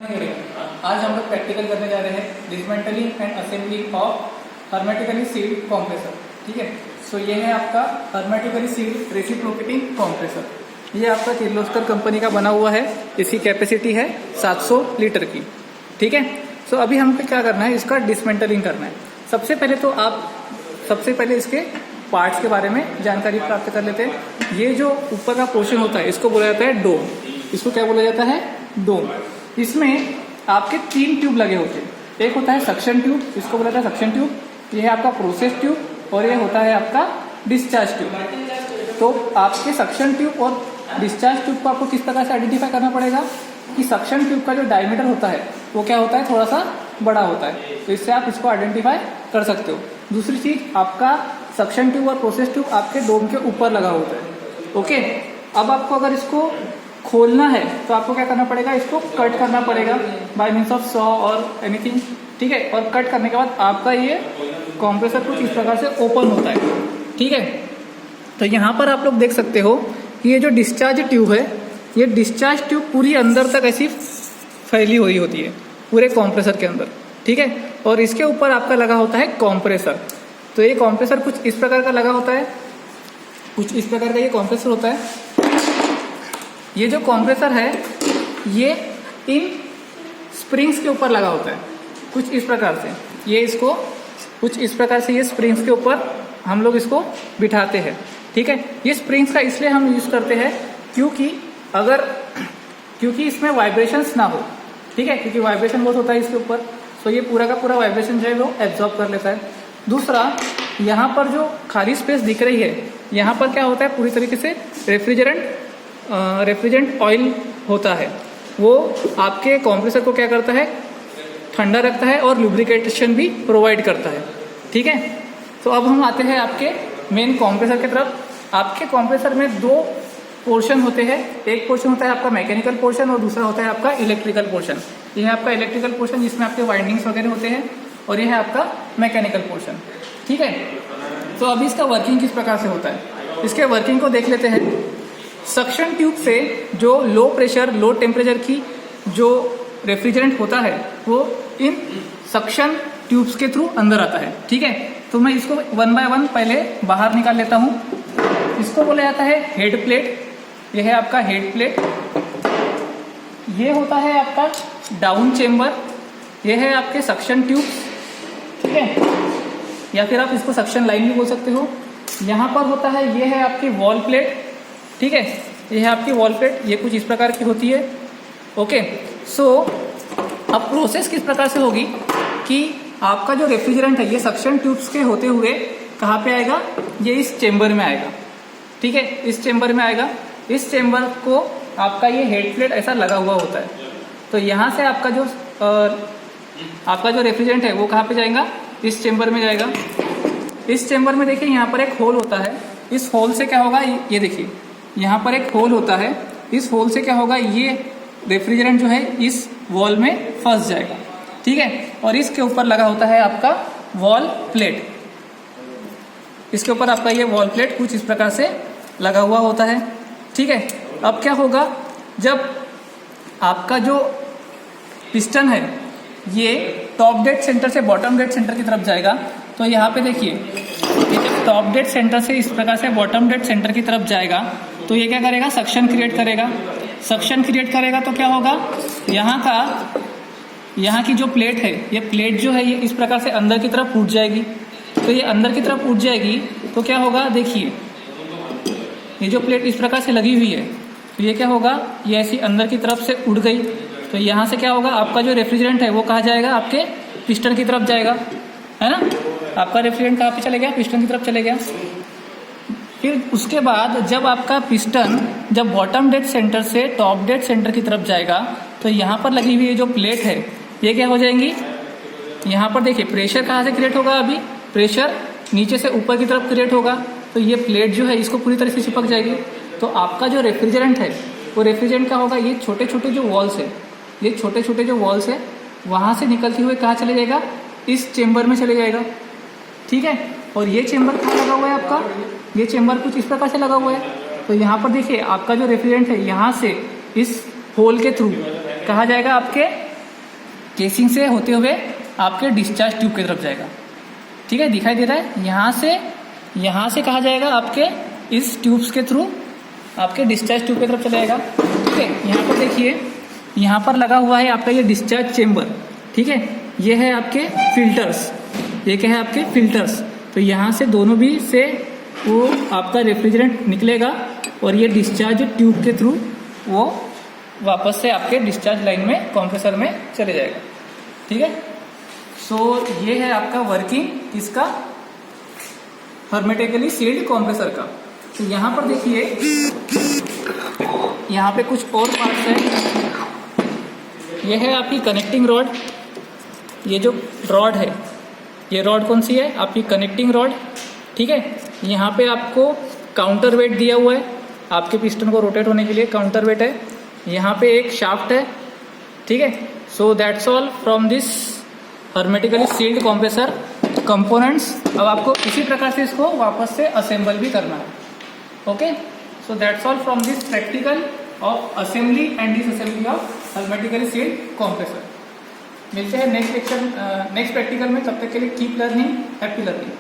आज हम लोग प्रैक्टिकल करने जा रहे हैं dismantling and assembling of hermetically sealed compressor. ठीक है, सो ये है आपका हर्मेटिकली सील्ड रेसिप्रोकेटिंग कंप्रेसर। ये आपका किर्लोस्कर कंपनी का बना हुआ है। इसकी कैपेसिटी है 700 लीटर की। ठीक है, सो अभी हमको क्या करना है, इसका डिसमेंटलिंग करना है। सबसे पहले इसके पार्ट्स के बारे में जानकारी प्राप्त कर लेते हैं। ये जो ऊपर का पोर्शन होता है इसको बोला जाता है डोम। इसको क्या बोला जाता है? डोम। इसमें आपके 3 ट्यूब लगे होते हैं। एक होता है सक्शन ट्यूब, इसको बोला जाता है सक्शन ट्यूब। ये है आपका प्रोसेस ट्यूब और ये होता है आपका डिस्चार्ज ट्यूब। तो आपके सक्शन ट्यूब और डिस्चार्ज ट्यूब को आपको किस प्रकार से आइडेंटिफाई करना पड़ेगा कि सक्शन ट्यूब का जो डायमीटर होता है वो क्या होता है, थोड़ा सा बड़ा होता है। तो इससे आप इसको आइडेंटिफाई कर सकते हो। दूसरी चीज, आपका सक्शन ट्यूब और प्रोसेस ट्यूब आपके डोम के ऊपर लगा होता है। ओके, अब आपको अगर इसको खोलना है तो आपको क्या करना पड़ेगा, इसको कट करना पड़ेगा बाय मीन्स ऑफ सॉ और एनीथिंग। ठीक है, और कट करने के बाद आपका ये कंप्रेसर कुछ इस प्रकार से ओपन होता है। ठीक है, तो यहाँ पर आप लोग देख सकते हो कि ये जो डिस्चार्ज ट्यूब है, ये डिस्चार्ज ट्यूब पूरी अंदर तक ऐसी फैली हुई होती है पूरे कंप्रेसर के अंदर। ठीक है, और इसके ऊपर आपका लगा होता है कंप्रेसर। तो ये कंप्रेसर कुछ इस प्रकार का लगा होता है, कुछ इस प्रकार का ये कंप्रेसर होता है। ये जो कंप्रेसर है ये इन स्प्रिंग्स के ऊपर लगा होता है कुछ इस प्रकार से। ये इसको कुछ इस प्रकार से ये स्प्रिंग्स के ऊपर हम लोग इसको बिठाते हैं। ठीक है, ये स्प्रिंग्स का इसलिए हम यूज करते हैं क्योंकि इसमें वाइब्रेशंस ना हो। ठीक है, क्योंकि वाइब्रेशन बहुत होता है इसके ऊपर, सो ये पूरा का पूरा वाइब्रेशन जो है वो एब्जॉर्ब कर लेता है। दूसरा, यहाँ पर जो खाली स्पेस दिख रही है, यहाँ पर क्या होता है, पूरी तरीके से रेफ्रिजरेंट ऑयल होता है। वो आपके कंप्रेसर को क्या करता है, ठंडा रखता है और लुब्रिकेशन भी प्रोवाइड करता है। ठीक है, तो अब हम आते हैं आपके मेन कंप्रेसर की तरफ। आपके कंप्रेसर में 2 पोर्शन होते हैं। एक पोर्शन होता है आपका मैकेनिकल पोर्शन और दूसरा होता है आपका इलेक्ट्रिकल पोर्शन। ये है आपका इलेक्ट्रिकल पोर्शन जिसमें आपके वाइंडिंग्स वगैरह होते हैं, और ये है आपका मैकेनिकल पोर्शन। ठीक है, तो अभी इसका वर्किंग किस प्रकार से होता है, इसके वर्किंग को देख लेते हैं। सक्शन ट्यूब से जो लो प्रेशर लो टेम्परेचर की जो रेफ्रिजरेंट होता है वो इन सक्शन ट्यूब्स के थ्रू अंदर आता है। ठीक है, तो मैं इसको 1 बाय 1 पहले बाहर निकाल लेता हूँ। इसको बोला जाता है हेड प्लेट। यह है आपका हेड प्लेट। ये होता है आपका डाउन चेम्बर। यह है आपके सक्शन ट्यूब्स। ठीक है, या फिर आप इसको सक्शन लाइन भी बोल सकते हो। यहाँ पर होता है, ये है आपकी वॉल प्लेट। ठीक है, ये है आपकी वॉल प्लेट। ये कुछ इस प्रकार की होती है। ओके, सो अब प्रोसेस किस प्रकार से होगी कि आपका जो रेफ्रिजरेंट है ये सक्शन ट्यूब्स के होते हुए कहाँ पे आएगा, ये इस चेम्बर में आएगा। ठीक है, इस चेम्बर में आएगा। इस चेम्बर को आपका ये हेड प्लेट ऐसा लगा हुआ होता है। तो यहाँ से आपका जो रेफ्रिजरेंट है वो कहाँ पे जाएगा, इस चेम्बर में जाएगा। इस चेम्बर में देखिए यहाँ पर एक होल होता है। इस होल से क्या होगा, ये देखिए यहाँ पर एक होल होता है। इस होल से क्या होगा, ये रेफ्रिजरेंट जो है इस वॉल में फंस जाएगा। ठीक है, और इसके ऊपर लगा होता है आपका वॉल प्लेट। इसके ऊपर आपका ये वॉल प्लेट कुछ इस प्रकार से लगा हुआ होता है। ठीक है, अब क्या होगा, जब आपका जो पिस्टन है ये टॉप डेड सेंटर से बॉटम डेड सेंटर की तरफ जाएगा, तो यहाँ पे देखिए ये जब टॉप डेड सेंटर से इस प्रकार से बॉटम डेड सेंटर की तरफ जाएगा तो ये क्या करेगा, सक्शन क्रिएट करेगा। सक्शन क्रिएट करेगा तो क्या होगा, यहाँ की जो प्लेट है, ये प्लेट जो है ये इस प्रकार से अंदर की तरफ उठ जाएगी। तो ये अंदर की तरफ उठ जाएगी तो क्या होगा, देखिए ये जो प्लेट इस प्रकार से लगी हुई है, तो ये क्या होगा, ये ऐसी अंदर की तरफ से उड़ गई। तो यहाँ से क्या होगा, आपका जो रेफ्रिजरेंट है वो कहाँ जाएगा, आपके पिस्टन की तरफ जाएगा, है ना। आपका रेफ्रिजरेंट कहाँ पे चले गया, पिस्टन की तरफ चले गया। फिर उसके बाद जब आपका पिस्टन जब बॉटम डेड सेंटर से टॉप डेड सेंटर की तरफ जाएगा तो यहाँ पर लगी हुई जो प्लेट है ये क्या हो जाएंगी, यहाँ पर देखिए प्रेशर कहाँ से क्रिएट होगा, अभी प्रेशर नीचे से ऊपर की तरफ क्रिएट होगा। तो ये प्लेट जो है इसको पूरी तरह से चिपक जाएगी। तो आपका जो रेफ्रिजरेंट है वो रेफ्रिजरेंट क्या होगा, ये छोटे छोटे जो वॉल्स है, ये छोटे छोटे जो वॉल्स है वहाँ से निकलते हुए कहाँ चले जाएगा, इस चेम्बर में चले जाएगा। ठीक है, और ये चेम्बर कहाँ लगा हुआ है आपका, ये चेम्बर कुछ इस प्रकार से लगा हुआ है। तो यहाँ पर देखिए आपका जो रेफ्रिजरेंट है यहाँ से इस होल के थ्रू कहाँ जाएगा, आपके केसिंग से होते हुए आपके डिस्चार्ज ट्यूब की तरफ जाएगा। ठीक है, दिखाई दे रहा है। यहाँ से कहा जाएगा आपके इस ट्यूब्स के थ्रू आपके डिस्चार्ज ट्यूब की तरफ चला जाएगा। ठीक है, यहाँ पर देखिए, यहाँ पर लगा हुआ है आपका ये डिस्चार्ज चेम्बर। ठीक है, ये है आपके फिल्टर्स, ये क्या है आपके फिल्टर्स। तो यहाँ से दोनों भी से वो आपका रेफ्रिजरेंट निकलेगा और ये डिस्चार्ज ट्यूब के थ्रू वो वापस से आपके डिस्चार्ज लाइन में कंप्रेसर में चले जाएगा। ठीक है, सो ये है आपका वर्किंग इसका हर्मेटिकली सील्ड कंप्रेसर का। तो यहाँ पर देखिए, यहाँ पे कुछ और पार्ट्स है। ये है आपकी कनेक्टिंग रॉड। ये जो रॉड है, ये रॉड कौन सी है? आपकी कनेक्टिंग रॉड। ठीक है, यहाँ पे आपको काउंटर वेट दिया हुआ है, आपके पिस्टन को रोटेट होने के लिए काउंटर वेट है। यहाँ पे एक शाफ्ट है। ठीक है, so that's all from this hermetically sealed compressor components. अब आपको इसी प्रकार से इसको वापस से असेंबल भी करना है। Okay, so that's all from this practical of assembly and disassembly of hermetically sealed compressor. मिलते हैं नेक्स्ट प्रैक्टिकल में। तब तक के लिए कीप लर्निंग, हैप्पी लर्निंग।